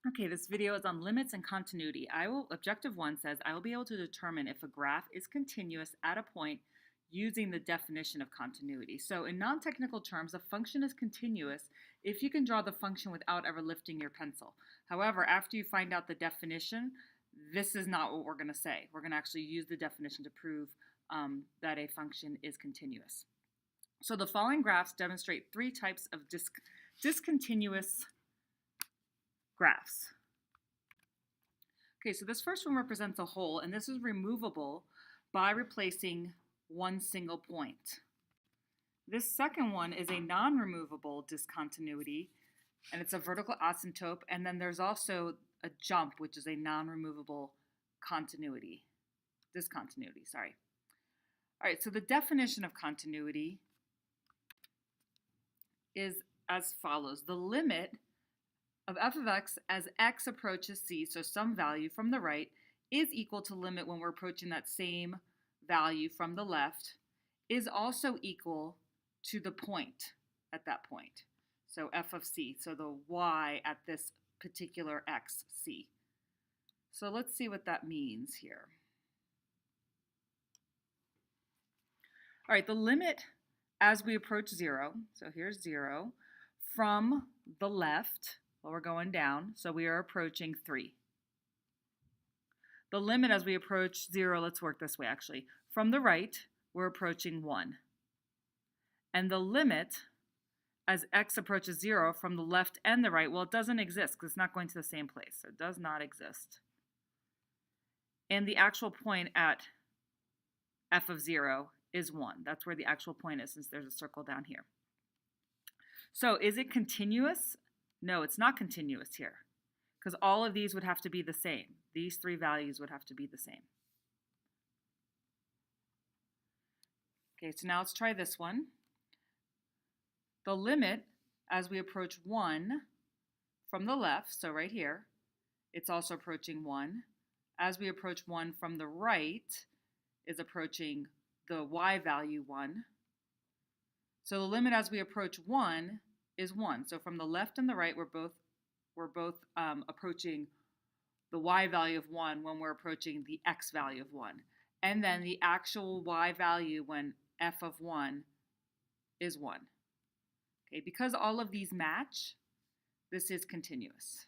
Okay, this video is on limits and continuity. Objective 1 says, I will be able to determine if a graph is continuous at a point using the definition of continuity. So in non-technical terms, a function is continuous if you can draw the function without ever lifting your pencil. However, after you find out the definition, this is not what we're going to say. We're going to actually use the definition to prove that a function is continuous. So the following graphs demonstrate three types of discontinuous graphs. Okay, so this first one represents a hole, and this is removable by replacing one single point. This second one is a non-removable discontinuity, and it's a vertical asymptote, and then there's also a jump, which is a non-removable discontinuity, sorry. All right, so the definition of continuity is as follows. The limit of f of x as x approaches c, so some value from the right, is equal to limit when we're approaching that same value from the left, is also equal to the point at that point. So f of c, so the y at this particular x, c. So let's see what that means here. All right, the limit as we approach 0, so here's 0, from the left, well, we're going down, so we are approaching 3. The limit as we approach 0, let's work this way actually. From the right, we're approaching 1. And the limit as x approaches 0 from the left and the right, well, it doesn't exist because it's not going to the same place. So it does not exist. And the actual point at f of 0 is 1. That's where the actual point is, since there's a circle down here. So is it continuous? No, it's not continuous here, because all of these would have to be the same. These three values would have to be the same. Okay, so now let's try this one. The limit as we approach 1 from the left, so right here, it's also approaching 1. As we approach 1 from the right, is approaching the y value 1. So the limit as we approach 1 is 1. So from the left and the right, we're both approaching the y value of 1 when we're approaching the x value of 1. And then the actual y value when f of 1 is 1. Okay, because all of these match, this is continuous.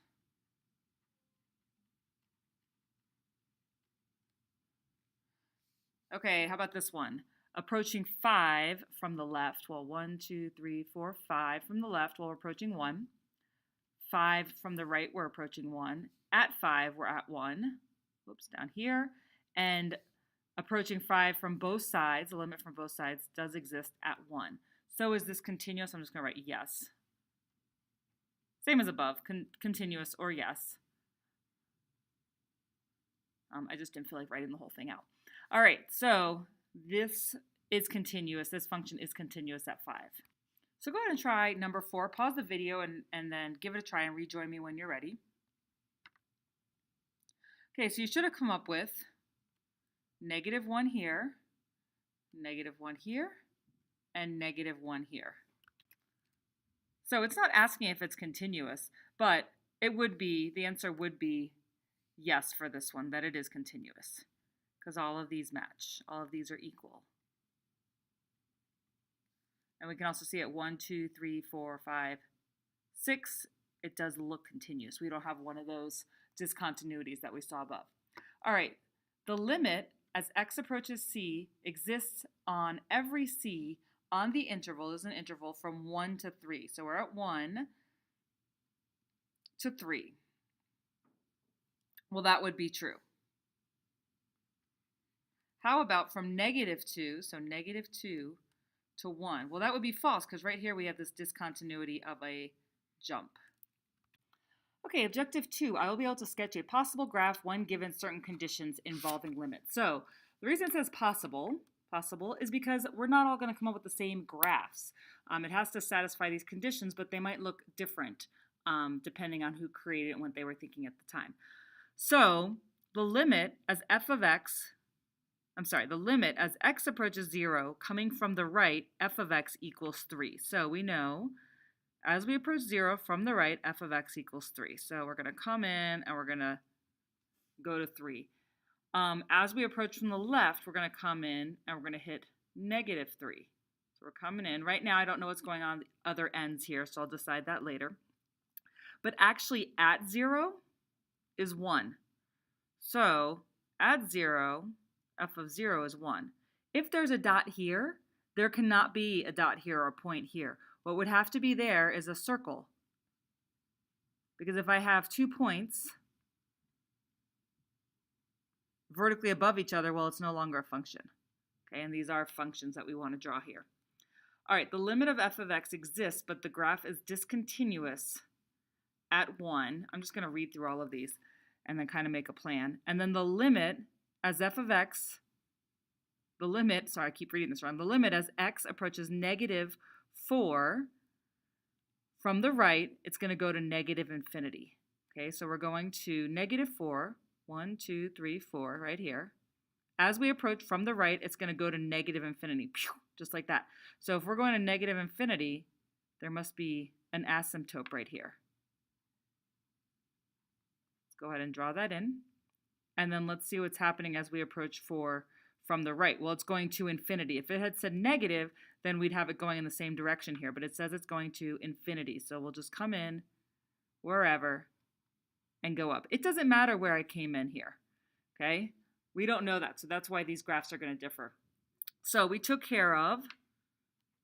Okay, how about this one? Approaching 5 from the left. Well, 1, 2, 3, 4, 5 from the left while we're approaching 1. 5 from the right, we're approaching 1. At 5, we're at 1. Whoops, down here. And approaching 5 from both sides, the limit from both sides does exist at 1. So is this continuous? I'm just going to write yes. Same as above, continuous or yes. I just didn't feel like writing the whole thing out. All right, so this is continuous. This function is continuous at 5. So go ahead and try number 4. Pause the video and then give it a try and rejoin me when you're ready. Okay, so you should have come up with -1 here, -1 here, and -1 here. So it's not asking if it's continuous, but it would be, the answer would be yes for this one, that it is continuous, because all of these match. All of these are equal. And we can also see at 1, 2, 3, 4, 5, 6, it does look continuous. We don't have one of those discontinuities that we saw above. All right, the limit as x approaches c exists on every c on the interval, is an interval from 1 to 3. So we're at 1 to 3. Well, that would be true. How about from -2, so -2 to 1? Well, that would be false, because right here we have this discontinuity of a jump. Okay, objective 2, I will be able to sketch a possible graph when given certain conditions involving limits. So the reason it says possible is because we're not all going to come up with the same graphs. It has to satisfy these conditions, but they might look different depending on who created it and what they were thinking at the time. So the limit as the limit as x approaches 0 coming from the right, f of x equals 3. So we know as we approach 0 from the right, f of x equals 3. So we're going to come in and we're going to go to 3. As we approach from the left, we're going to come in and we're going to hit negative 3. So we're coming in. Right now, I don't know what's going on the other ends here, so I'll decide that later. But actually, at 0 is 1. So at 0, f of 0 is 1. If there's a dot here, there cannot be a dot here or a point here. What would have to be there is a circle. Because if I have 2 points vertically above each other, well, it's no longer a function. Okay, and these are functions that we want to draw here. All right, the limit of f of x exists, but the graph is discontinuous at 1. I'm just going to read through all of these and then kind of make a plan. And then the limit as f of x, the limit, sorry, I keep reading this wrong. The limit as x approaches negative 4 from the right, it's going to go to negative infinity. Okay, so we're going to negative 4, 1, 2, 3, 4, right here. As we approach from the right, it's going to go to negative infinity, just like that. So if we're going to negative infinity, there must be an asymptote right here. Let's go ahead and draw that in. And then let's see what's happening as we approach 4 from the right. Well, it's going to infinity. If it had said negative, then we'd have it going in the same direction here. But it says it's going to infinity. So we'll just come in wherever and go up. It doesn't matter where I came in here, okay? We don't know that, so that's why these graphs are going to differ. So we took care of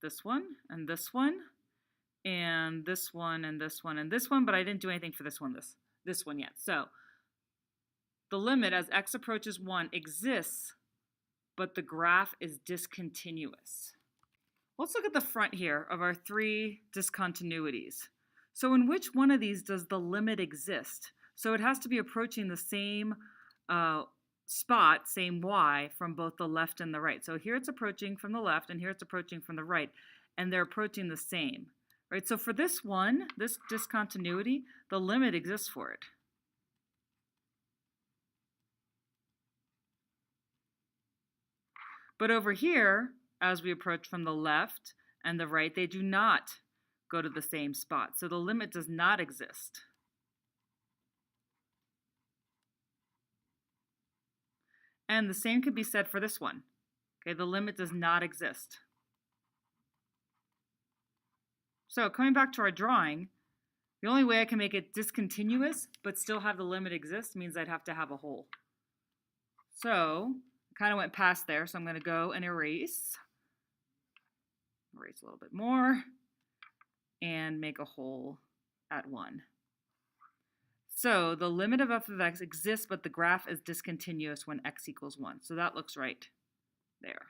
this one, and this one, and this one, and this one, and this one, but I didn't do anything for this one yet. So the limit as x approaches 1 exists, but the graph is discontinuous. Let's look at the front here of our 3 discontinuities. So in which one of these does the limit exist? So it has to be approaching the same spot, same y, from both the left and the right. So here it's approaching from the left, and here it's approaching from the right, and they're approaching the same. Right? So for this one, this discontinuity, the limit exists for it. But over here, as we approach from the left and the right, they do not go to the same spot. So the limit does not exist. And the same could be said for this one. Okay, the limit does not exist. So coming back to our drawing, the only way I can make it discontinuous but still have the limit exist means I'd have to have a hole. So I kind of went past there, so I'm going to go and erase a little bit more, and make a hole at 1. So the limit of f of x exists, but the graph is discontinuous when x equals 1. So that looks right there.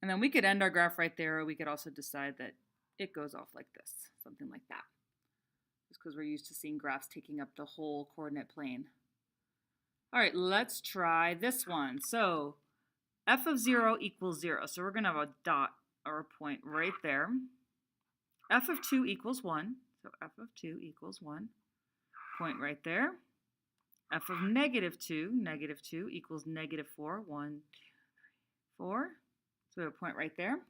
And then we could end our graph right there, or we could also decide that it goes off like this, something like that. Just because we're used to seeing graphs taking up the whole coordinate plane. All right, let's try this one. So f of 0 equals 0. So we're going to have a dot or a point right there. F of 2 equals 1. So f of 2 equals 1. Point right there. F of negative 2 equals negative 4. 1, 2, 3, 4. So we have a point right there.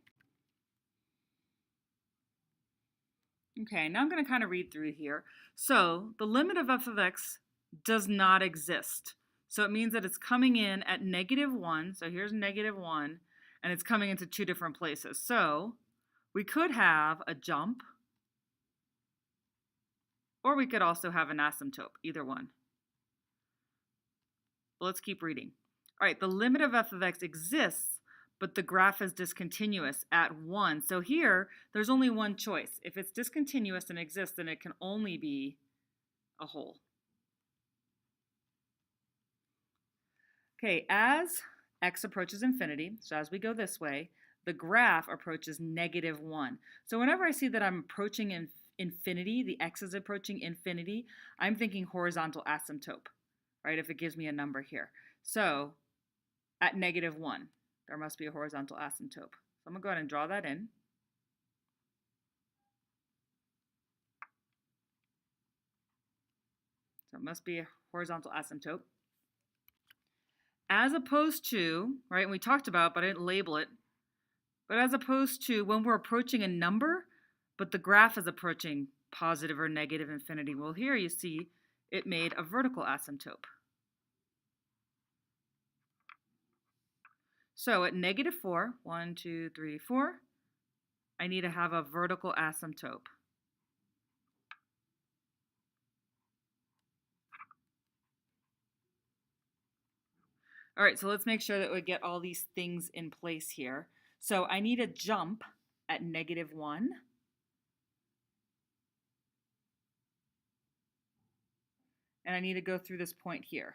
Okay, now I'm going to kind of read through here. So the limit of f of x does not exist. So it means that it's coming in at negative 1. So here's negative 1, and it's coming into 2 different places. So we could have a jump, or we could also have an asymptote, either one. But let's keep reading. All right, the limit of f of x exists, but the graph is discontinuous at 1. So here, there's only one choice. If it's discontinuous and exists, then it can only be a hole. Okay, as x approaches infinity, so as we go this way, the graph approaches negative 1. So whenever I see that I'm approaching infinity, the x is approaching infinity, I'm thinking horizontal asymptote, right, if it gives me a number here. So at negative 1, there must be a horizontal asymptote. So I'm going to go ahead and draw that in. So it must be a horizontal asymptote. As opposed to, right, and we talked about, but I didn't label it, but as opposed to when we're approaching a number, but the graph is approaching positive or negative infinity. Well, here you see it made a vertical asymptote. So at -4, 1, 2, 3, 4, I need to have a vertical asymptote. All right, so let's make sure that we get all these things in place here. So I need a jump at -1. And I need to go through this point here.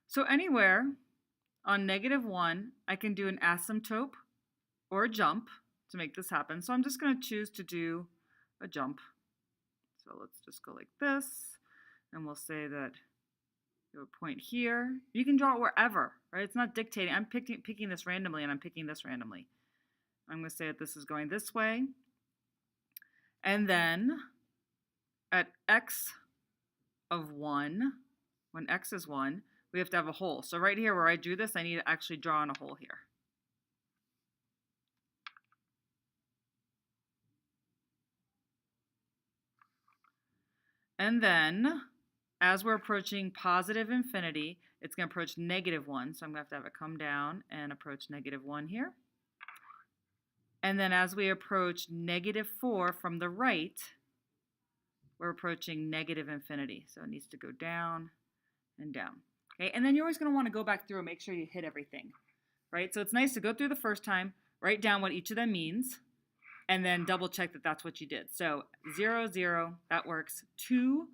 So anywhere on -1, I can do an asymptote or a jump to make this happen. So I'm just going to choose to do a jump. So let's just go like this, and we'll say that you have a point here. You can draw it wherever, right? It's not dictating. I'm picking this randomly, and I'm picking this randomly. I'm going to say that this is going this way. And then at x of 1, when x is 1, we have to have a hole. So right here where I drew this, I need to actually draw in a hole here. And then, as we're approaching positive infinity, it's going to approach -1. So I'm going to have it come down and approach -1 here. And then as we approach -4 from the right, we're approaching negative infinity. So it needs to go down and down. Okay, and then you're always going to want to go back through and make sure you hit everything, right? So it's nice to go through the first time, write down what each of them means, and then double check that that's what you did. So 0, 0, that works. 2,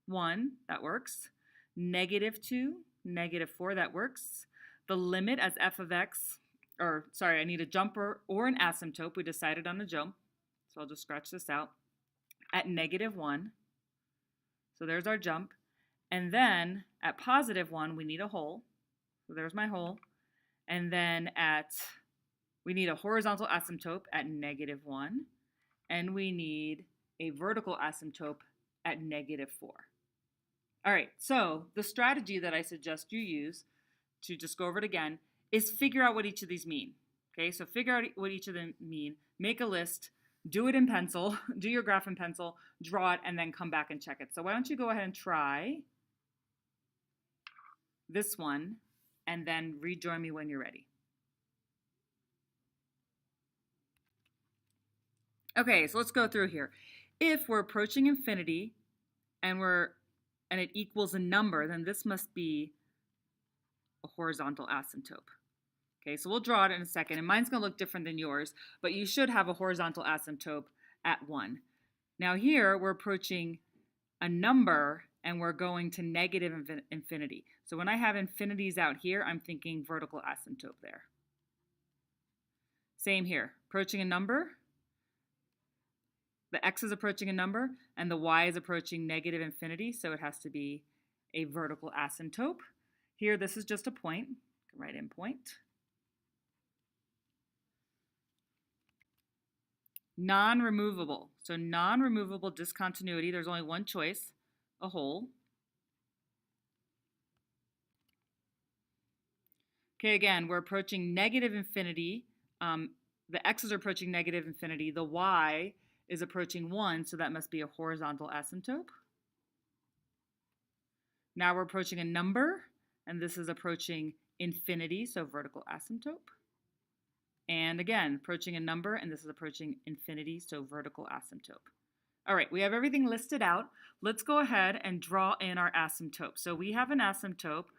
1, that works. -2, -4, that works. The limit as f of x, or sorry, I need a jumper or an asymptote. We decided on a jump, so I'll just scratch this out. At -1, so there's our jump. And then at +1, we need a hole. So there's my hole. And then we need a horizontal asymptote at -1. And we need a vertical asymptote at -4. All right, so the strategy that I suggest you use, to just go over it again, is figure out what each of these mean. Okay, so figure out what each of them mean, make a list, do it in pencil, do your graph in pencil, draw it, and then come back and check it. So why don't you go ahead and try this one, and then rejoin me when you're ready. Okay, so let's go through here. If we're approaching infinity and it equals a number, then this must be a horizontal asymptote. Okay, so we'll draw it in a second, and mine's going to look different than yours, but you should have a horizontal asymptote at 1. Now here, we're approaching a number, and we're going to negative infinity. So when I have infinities out here, I'm thinking vertical asymptote there. Same here, approaching a number, the x is approaching a number, and the y is approaching negative infinity, so it has to be a vertical asymptote. Here, this is just a point, write in point. Non-removable, so non-removable discontinuity, there's only one choice, a hole. Okay, again, we're approaching negative infinity. The x's are approaching negative infinity. The y is approaching 1, so that must be a horizontal asymptote. Now we're approaching a number, and this is approaching infinity, so vertical asymptote. And again, approaching a number, and this is approaching infinity, so vertical asymptote. All right, we have everything listed out. Let's go ahead and draw in our asymptote. So we have an asymptote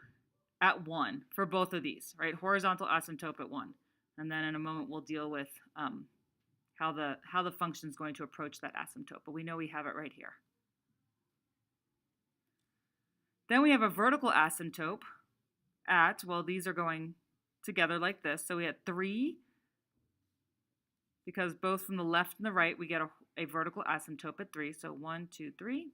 at 1 for both of these, right? Horizontal asymptote at 1. And then in a moment, we'll deal with how the function is going to approach that asymptote, but we know we have it right here. Then we have a vertical asymptote at, well, these are going together like this. So we had 3, because both from the left and the right, we get a vertical asymptote at 3. So 1, 2, 3.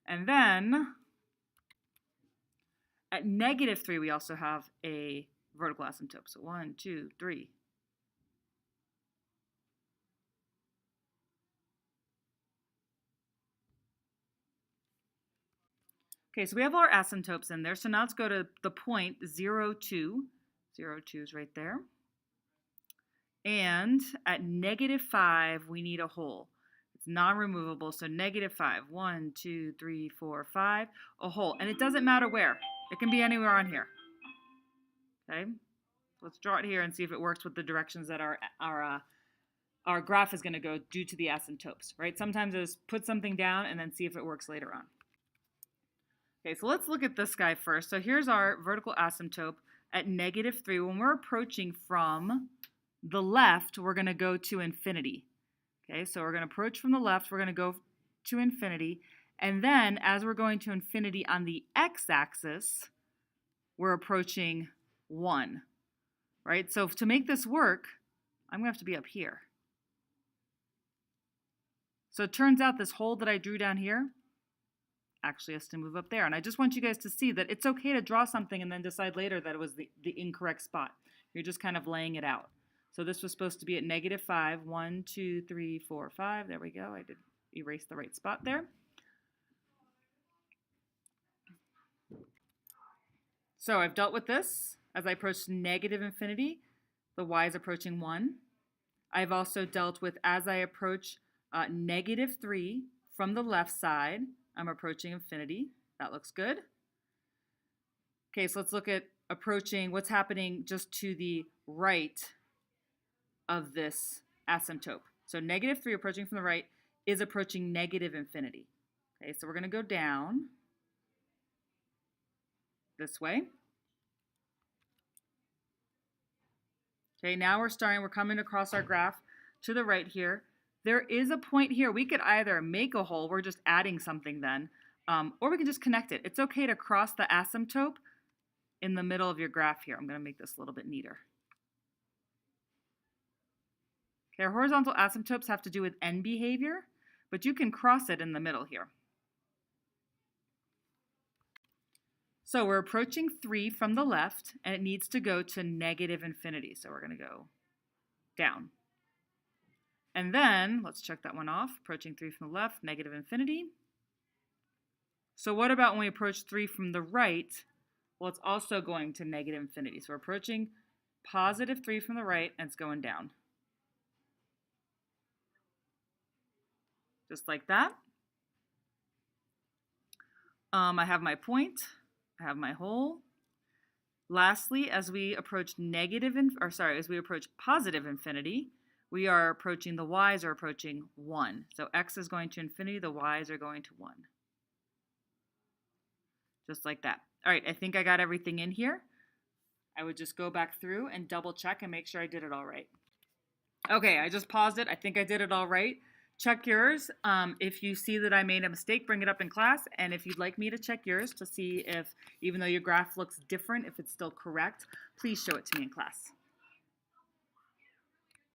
And then at -3, we also have a vertical asymptote. So 1, 2, 3. Okay, so we have our asymptotes in there. So now let's go to the point 0, 2. 0, 2 is right there. And at -5, we need a hole. It's non-removable, so -5. 1, 2, 3, 4, 5, a hole. And it doesn't matter where. It can be anywhere on here. Okay, let's draw it here and see if it works with the directions that our graph is going to go due to the asymptotes, right? Sometimes it's put something down and then see if it works later on. Okay, so let's look at this guy first. So here's our vertical asymptote at -3. When we're approaching from the left, we're going to go to infinity. Okay, so we're going to approach from the left, we're going to go to infinity, and then as we're going to infinity on the x-axis, we're approaching 1, right? So to make this work, I'm going to have to be up here. So it turns out this hole that I drew down here actually has to move up there. And I just want you guys to see that it's okay to draw something and then decide later that it was the incorrect spot. You're just kind of laying it out. So this was supposed to be at -5. 1, 2, 3, 4, 5. There we go. I did erase the right spot there. So I've dealt with this. As I approach -infinity, the y is approaching 1. I've also dealt with as I approach -3 from the left side, I'm approaching infinity. That looks good. Okay, so let's look at approaching what's happening just to the right of this asymptote. So -3 approaching from the right is approaching -infinity. Okay, so we're going to go down this way. Okay, now we're coming across our graph to the right here. There is a point here. We could either make a hole, we're just adding something then, or we can just connect it. It's okay to cross the asymptote in the middle of your graph here. I'm going to make this a little bit neater. Okay, our horizontal asymptotes have to do with end behavior, but you can cross it in the middle here. So we're approaching 3 from the left, and it needs to go to -infinity. So we're going to go down. And then, let's check that one off. Approaching 3 from the left, -infinity. So what about when we approach 3 from the right? Well, it's also going to -infinity. So we're approaching +3 from the right, and it's going down. Just like that. I have my point. I have my hole. Lastly, as we approach as we approach positive infinity, we are approaching, the y's are approaching 1. So x is going to infinity, the y's are going to 1. Just like that. All right, I think I got everything in here. I would just go back through and double check and make sure I did it all right. Okay, I just paused it. I think I did it all right. Check yours. If you see that I made a mistake, bring it up in class. And if you'd like me to check yours to see if, even though your graph looks different, if it's still correct, please show it to me in class.